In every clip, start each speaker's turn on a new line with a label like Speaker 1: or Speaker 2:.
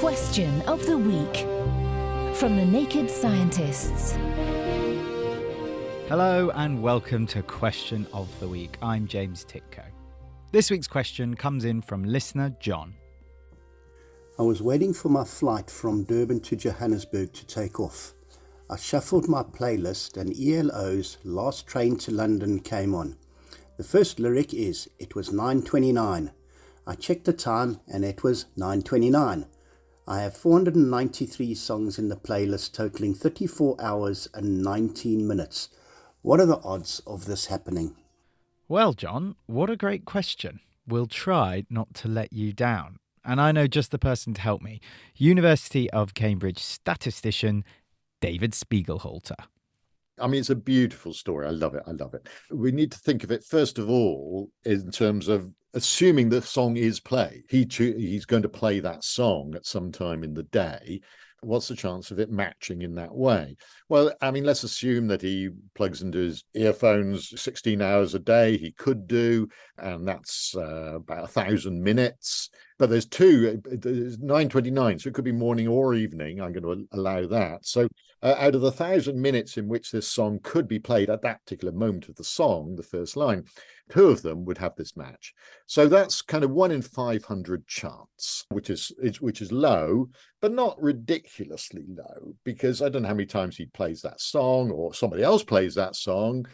Speaker 1: Question of the Week from the Naked Scientists.
Speaker 2: Hello and welcome to Question of the Week. I'm James Titko. This week's question comes in from listener John.
Speaker 3: I was waiting for my flight from Durban to Johannesburg to take off. I shuffled my playlist and ELO's Last Train to London came on. The first lyric is, "It was 9:29. I checked the time and it was 9:29. I have 493 songs in the playlist totaling 34 hours and 19 minutes. What are the odds of this happening?"
Speaker 2: Well, John, what a great question. We'll try not to let you down. And I know just the person to help me. University of Cambridge statistician David Spiegelhalter.
Speaker 4: I mean, it's a beautiful story. I love it. We need to think of it, first of all, in terms of assuming the song is played. He's going to play that song at some time in the day. What's the chance of it matching in that way? Well, I mean, let's assume that he plugs into his earphones 16 hours a day. He could do, and that's about 1,000 minutes. But there's 9:29, so it could be morning or evening. I'm going to allow that. So out of the 1,000 minutes in which this song could be played at that particular moment of the song, the first line, 2 of them would have this match. So that's kind of 1 in 500 chance, which is low, but not ridiculously low, because I don't know how many times he plays that song or somebody else plays that song.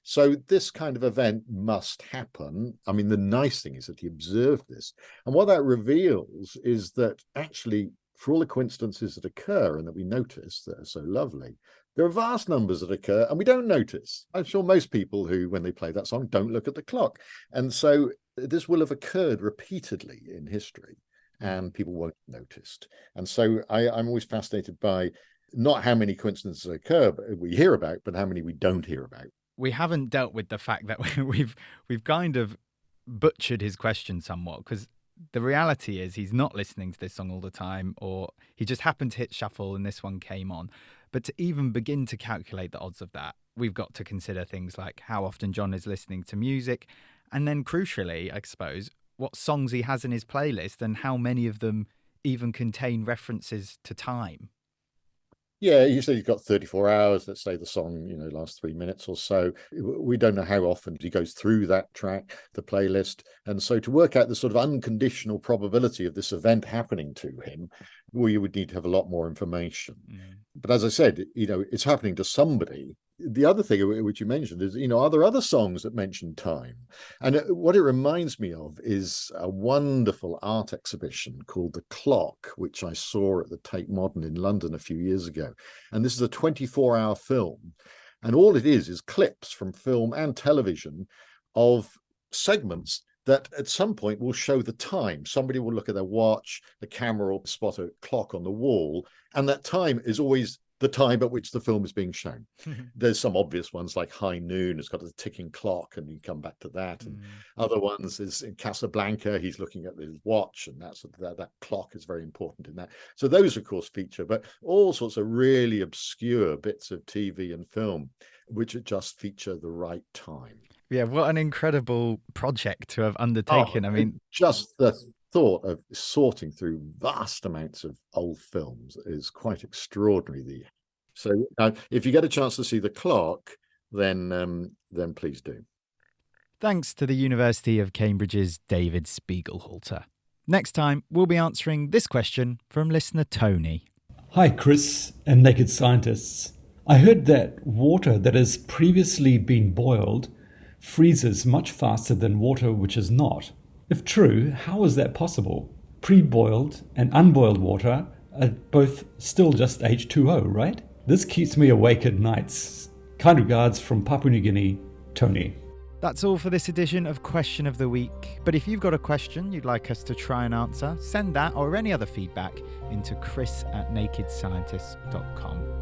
Speaker 4: So this kind of event must happen. I mean, the nice thing is that he observed this. And what that reveals is that actually, for all the coincidences that occur and that we notice that are so lovely, there are vast numbers that occur and we don't notice. I'm sure most people who, when they play that song, don't look at the clock. And so this will have occurred repeatedly in history and people won't have noticed. And so I'm always fascinated by not how many coincidences occur, but we hear about, but how many we don't hear about.
Speaker 2: We haven't dealt with the fact that we've kind of butchered his question somewhat, because the reality is he's not listening to this song all the time, or he just happened to hit shuffle and this one came on. But to even begin to calculate the odds of that, we've got to consider things like how often John is listening to music, and then crucially, I suppose, what songs he has in his playlist and how many of them even contain references to time.
Speaker 4: Yeah, you said he's got 34 hours. Let's say the song, lasts 3 minutes or so. We don't know how often he goes through that track, the playlist. And so to work out the sort of unconditional probability of this event happening to him, we would need to have a lot more information. But as I said, it's happening to somebody. The other thing which you mentioned is, are there other songs that mention time? And what it reminds me of is a wonderful art exhibition called The Clock, which I saw at the Tate Modern in London a few years ago. And this is a 24-hour film. And all it is clips from film and television of segments that at some point will show the time. Somebody will look at their watch, the camera will spot a clock on the wall, and that time is always the time at which the film is being shown. There's some obvious ones like High Noon, it's got a ticking clock, and you come back to that. And other ones is in Casablanca, he's looking at his watch, and that clock is very important in that. So those, of course, feature, but all sorts of really obscure bits of TV and film which just feature the right time.
Speaker 2: Yeah, what an incredible project to have undertaken. I mean,
Speaker 4: just the thought of sorting through vast amounts of old films is quite extraordinary. So if you get a chance to see The Clock, then please do.
Speaker 2: Thanks to the University of Cambridge's David Spiegelhalter. Next time, we'll be answering this question from listener Tony.
Speaker 5: Hi, Chris and Naked Scientists. I heard that water that has previously been boiled freezes much faster than water which is not. If true, how is that possible? Pre-boiled and unboiled water are both still just H2O, right? This keeps me awake at nights. Kind regards from Papua New Guinea, Tony.
Speaker 2: That's all for this edition of Question of the Week. But if you've got a question you'd like us to try and answer, send that or any other feedback into chris@nakedscientists.com.